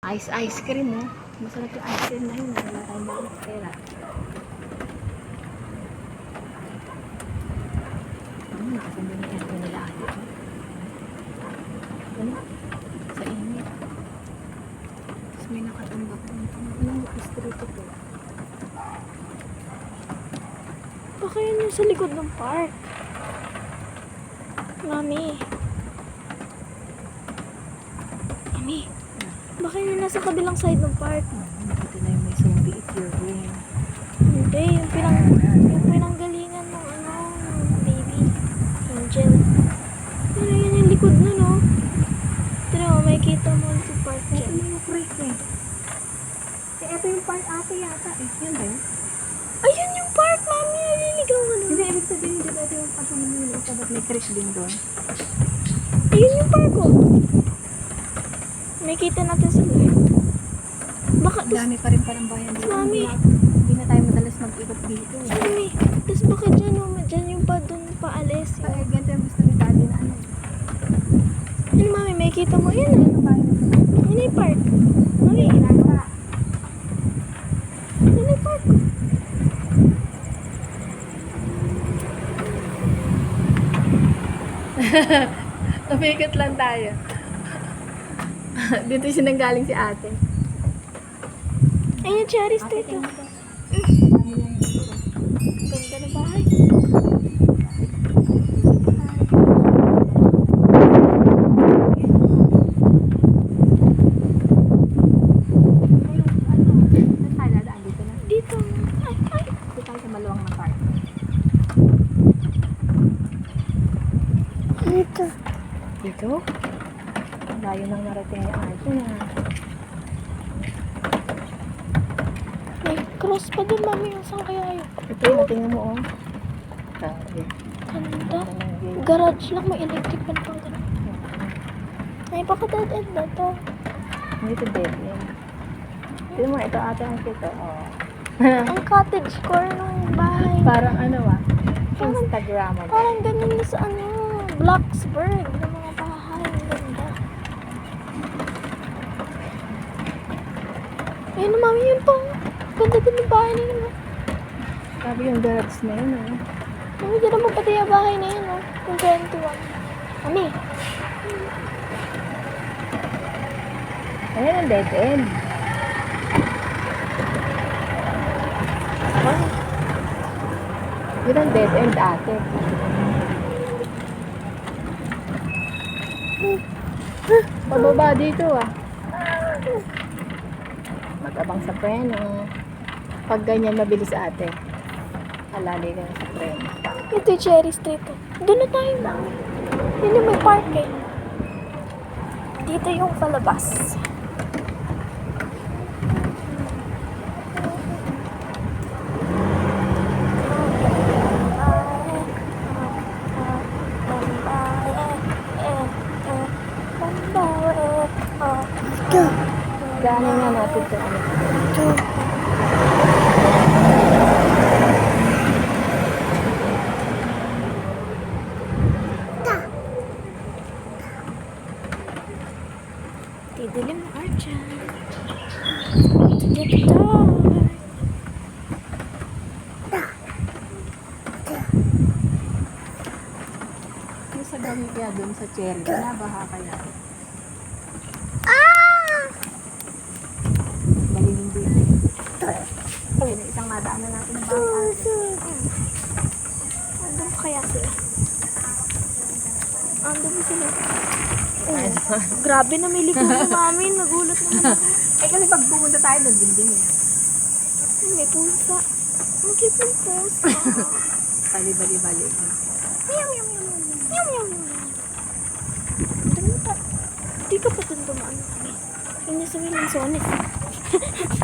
Ice cream, oh. Masarap yung ice cream na yun. Wala tayong bagong pera. Nakasanda na yung nila ate. Ano? Sa init. Tapos may nakatumbak. Anong street ito? Baka yun yung sa likod ng park. Mami. Mami. Baka yun nasa kabilang side ng park. Ito na yung may zombie if you're green. Hindi, yung pinanggalingan ng baby. Angel. Pero yun yung likod nun, no? Tira mo, may kita mo sa park Ito dyan. na yung creek eh. Ito yung park ate yata eh. Yun ba yun? Ayun yung park, mami. Naliligaw ka nun. Hindi, ibig sabihin dyan ito yung park ng nilo. Dapat may creek din doon. Ayun yung park, oh. May kita natin sa live. Baka, Ang dami pa rin palang bayan dito. Mami. Hindi na tayo madalas mag-ikot dito. mami, tapos baka dyan yung pa dun paalis. Ay, ganito yung gusto ni daddy na ano. Ano, mami, may kita mo. Yan, ah. Ano bayan ito? Yun yung park. Mami, Ginagawa. yun yung park. Umikot lang tayo. Dito sinanggaling si ate. Ayun yung cherry street. Oh. Ganda na bahay. Saan tayo dadaan dito na? Dito. Ay, ay. Dito tayo sa maluwang na park. Dito. Dito? Ang layo nang narating ni ate na. May cross pa dun, mami. Yung saan kaya yun? Ito yung tingnan mo oh. Grabe. Ganda. Ganda ng view. Garage lang. May electric pan pang ganun. Ay, baka dead end na to. Dito dead end. Tignan mo, ito ate ang kito. Oh. Ang cottage core ng bahay. Parang ano Instagram. Parang ganun na sa Blacksburg ng mga bahay. Ang ganda. Ayun na, mami, yun pa. Ganda-ganda ng bahay na yun. Oh. Sabi yung garage na yun oh. Mami, dyan naman pati yung bahay na yun. Oh. Yung 21. Mami, Ayan ang dead end. Ah. Yun ang dead end ate. Pababa dito ah. Mag-abang sa preno. Pag ganyan mabilis ate. Alali ka na sa preno. ito yung Cherry Street. Oh. Doon na tayo, mami. Yun yung may park eh. Dito yung palabas. Gaanin nga natin ito ano. Didilim na Archa. Dito. Yung sa gawin kaya doon sa cherry. Nabaha kaya. Galing hindi. Ayun, isang madaanan natin ng bahay. Andun pa kaya sila? Andun ba sila? Grabe na may likod na mami. Nagulat naman ako. Eh kasi pag pumunta tayo doon, dinding eh. Ay, may pusa. Ang cute ng pusa. Bali-bali-bali. Meow, meow, meow, meow. Meow, meow, meow. Dumi pa. Di ka pa dun dumaan kami. Yun yung sa Lanzones.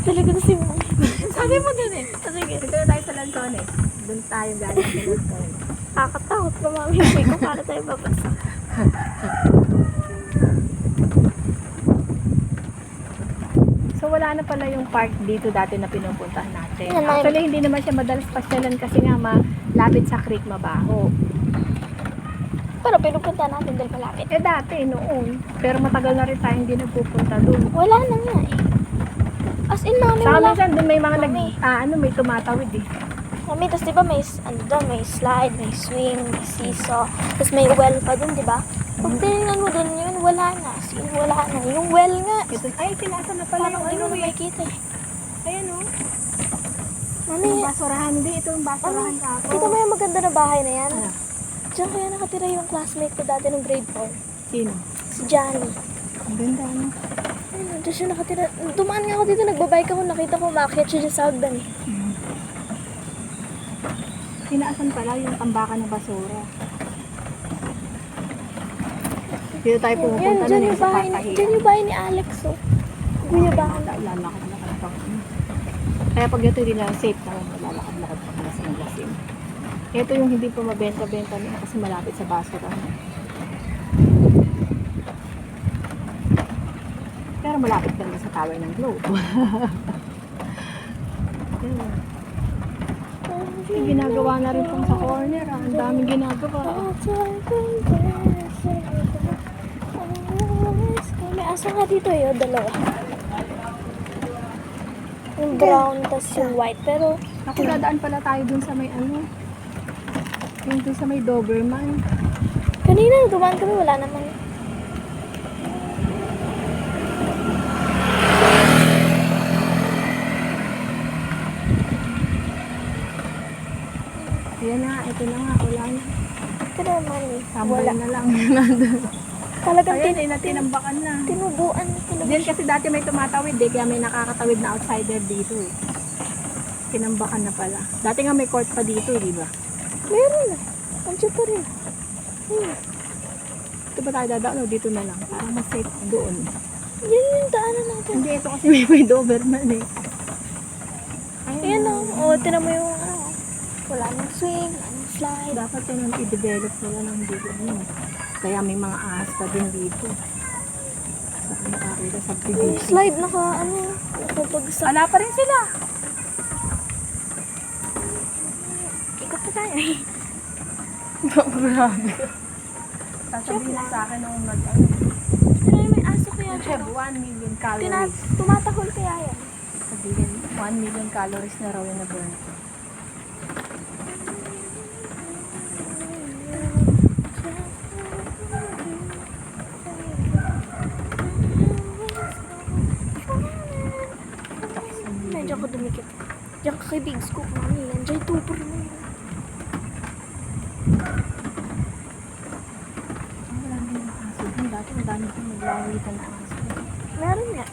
Talaga na si mami. Sabi mo doon eh. Sige. Dito na tayo sa Lanzones. Doon tayo galing sa Lanzones. Kakatakot pa mami. Hindi ko para tayo babasa. So wala na pala yung park dito dati na pinupuntahan natin. Yan, Actually hindi naman siya madalas pasyalan kasi nga malapit sa creek mabaho. Pero pinupunta natin dahil malapit. Eh dati noon. Pero matagal na rin tayo hindi nagpupunta doon. Wala na nga eh. As in, mami, Saka wala. minsan doon may mga Mami. may tumatawid eh. Mami, tas diba may, ano doon, may slide, may swing, may seesaw, tas may well pa dun, diba? Pag tinignan mo dun yun, wala na. As in, wala na. Yung well nga, Ito, ay, tinasa na pala parang yung di mo ano na eh. makikita eh. Ayan oh. Mami, Yung basurahan, hindi. Ito yung basurahan mami, ka ako. kita mo yung maganda na bahay na yan? Ano? Diyan kaya nakatira yung classmate ko dati nung grade 4. Sino? Si Johnny. Ang ganda ano. Ayun, diyan siya nakatira. Dumaan nga ako dito, nagbabike ako, nakita ko umakyat siya dyan sa hagdan eh. Tinaasan pala yung tambakan ng basura. Dito tayo pumupunta Yan, na dyan yung yung sa bahay, Patahiya. dyan yung bahay ni Alex oh. Guyabahan. Lalakad-lakad pa. Kaya pag ito hindi na safe naman, lalakad-lakad pa pala sa lasim. Ito yung hindi pa mabenta-benta niya kasi malapit sa basura. Pero malapit ka na sa tower ng Globe. Yan. Yung ginagawa na rin pong sa corner. Ang daming ginagawa. May aso nga dito eh, oh, dalawa. Yung brown, tas yung white. Pero, Ako dadaan pala tayo dun sa may ano. Yung dun sa may Doberman. kanina dumaan kami, wala naman. Ayan na, ito na nga. Wala na. Ito naman eh, Tambay wala. na lang. Nandun. Talagang Ayan, tinambakan na. tinubuan na talaga. Diyan kasi dati may tumatawid eh, kaya may nakakatawid na outsider dito eh. Tinambakan na pala. Dati nga may court pa dito, di ba? Meron na. Andiyan pa rin. Ito ba tayo dadaan o dito na lang? Parang mas safe doon. Yan yung daanan natin. Hindi, ito kasi may Doberman eh. Ayan o. O, tinan mo yung ano. Wala nang swing, wala nang slide. Dapat yun ang i-develop nila ng dito. Kaya may mga ahas pa din dito. Saan nakakita sa Yung subdivision. slide naka ano. Nakapagsak. Wala pa rin sila. Ikot na tayo eh. Grabe. Sasabihin lang sa akin nung mag-ano. Tinan mo, may aso kaya You dyan. have 1 million calories. Tumatahol kaya yan. Sabihin, 1 million calories na raw yung na-burn ko. Medyo ako dumikit. Diyan ka kay Big Scoop, mami. Yan, dyan tuber na yun. Wala na yung aso. Dati ang dami kong naglawitan na aso. Meron nga.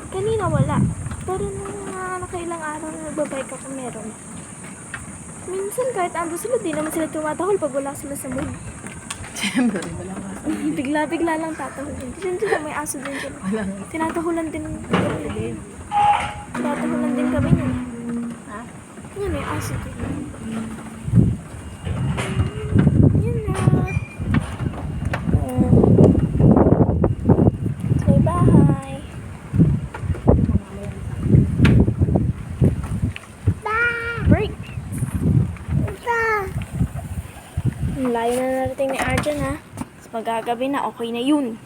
Kanina wala. Pero nung nakailang araw na nagbabike ako, meron. Minsan kahit ando sila, di naman sila tumatahol pag wala sila sa mood. Siyempre, wala nga sa Bigla-bigla lang tatahol din. Diyan sila, may aso din sila. Wala nga. Tinatahulan din. Tinatahulan din kami niyan. Ha? Yan, may aso din. Yan na. May bahay. Break! Ang layo na narating ni Arjan ha. Mas magagabi na, okay na yun.